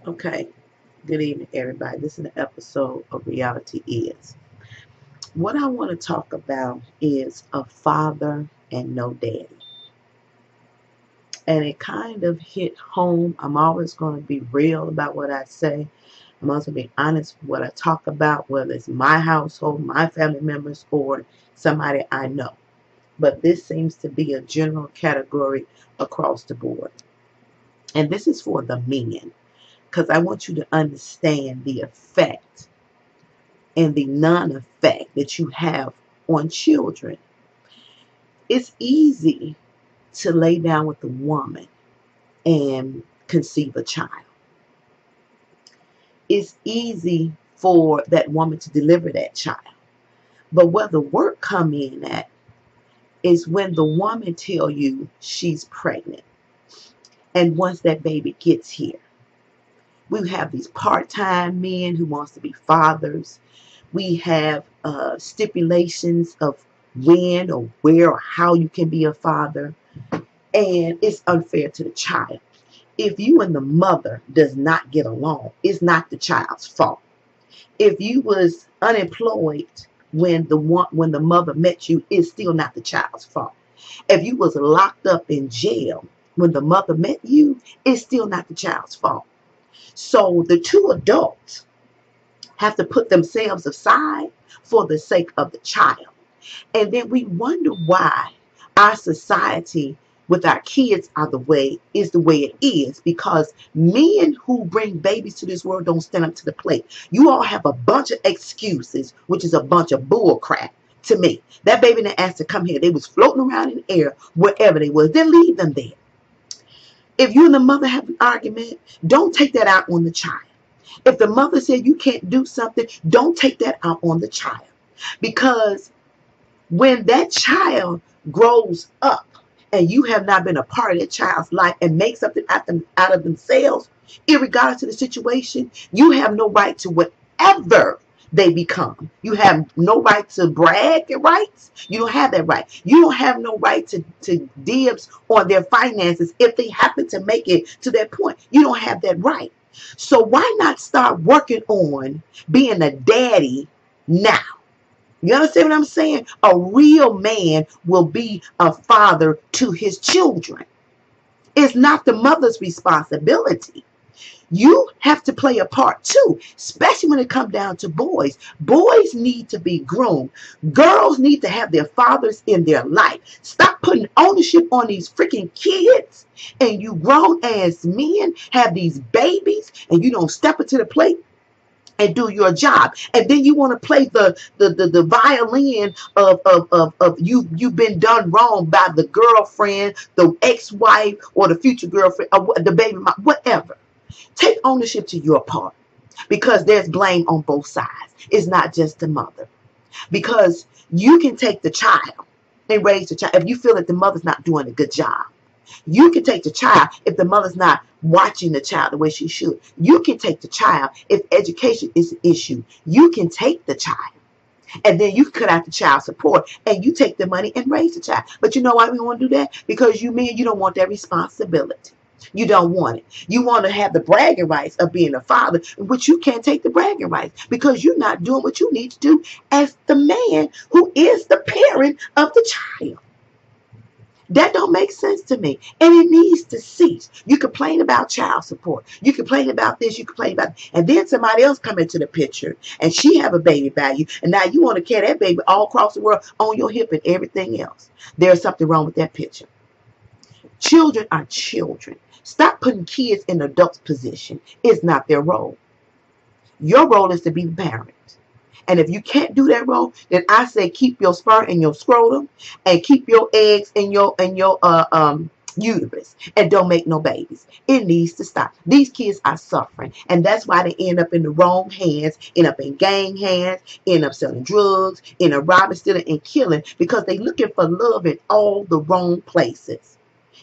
Okay, good evening, everybody. This is an episode of Reality Is. What I want to talk about is a father and no daddy. And it kind of hit home. I'm always going to be real about what I say. I'm also going to be honest with what I talk about, whether it's my household, my family members, or somebody I know. But this seems to be a general category across the board. And this is for the men, because I want you to understand the effect and the non-effect that you have on children. It's easy to lay down with a woman and conceive a child. It's easy for that woman to deliver that child. But where the work come in at is when the woman tell you she's pregnant. And once that baby gets here, we have these part-time men who wants to be fathers. We have stipulations of when or where or how you can be a father. And it's unfair to the child. If you and the mother does not get along, it's not the child's fault. If you was unemployed when the mother met you, it's still not the child's fault. If you was locked up in jail when the mother met you, it's still not the child's fault. So the two adults have to put themselves aside for the sake of the child. And then we wonder why our society with our kids the way it is, because men who bring babies to this world don't stand up to the plate. You all have a bunch of excuses, which is a bunch of bull crap to me. That baby didn't ask to come here. They was floating around in the air wherever they was. Then leave them there. If you and the mother have an argument, don't take that out on the child. If the mother said you can't do something, don't take that out on the child. Because when that child grows up and you have not been a part of that child's life and make something out of themselves, irregardless of the situation, you have no right to whatever they become. You have no right to brag your rights. You don't have that right. You don't have no right to dibs on their finances if they happen to make it to that point. You don't have that right. So why not start working on being a daddy now? You understand what I'm saying? A real man will be a father to his children. It's not the mother's responsibility. You have to play a part too, especially when it comes down to boys. Boys need to be groomed. Girls need to have their fathers in their life. Stop putting ownership on these freaking kids. And you grown ass men have these babies and you don't step into the plate and do your job. And then you want to play the violin of you've been done wrong by the girlfriend, the ex-wife, or the future girlfriend, or the baby mom, whatever. Take ownership to your part, because there's blame on both sides. It's not just the mother. Because you can take the child and raise the child if you feel that the mother's not doing a good job. You can take the child if the mother's not watching the child the way she should. You can take the child if education is an issue. You can take the child. And then you cut out the child support and you take the money and raise the child. But you know why we want to do that? Because you don't want that responsibility. You don't want it. You want to have the bragging rights of being a father, which you can't take the bragging rights because you're not doing what you need to do as the man who is the parent of the child. That don't make sense to me. And it needs to cease. You complain about child support. You complain about this. You complain about that. And then somebody else come into the picture and she have a baby by you. And now you want to carry that baby all across the world on your hip and everything else. There's something wrong with that picture. Children are children. Stop putting kids in adults' position. It's not their role. Your role is to be the parent. And if you can't do that role, then I say keep your sperm in your scrotum and keep your eggs in your uterus and don't make no babies. It needs to stop. These kids are suffering, and that's why they end up in the wrong hands, end up in gang hands, end up selling drugs, end up robbing, stealing, and killing because they're looking for love in all the wrong places.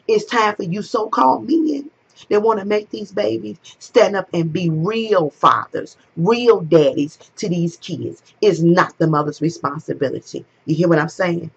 It's time for you so-called men that want to make these babies stand up and be real fathers, real daddies to these kids. It's not the mother's responsibility. You hear what I'm saying?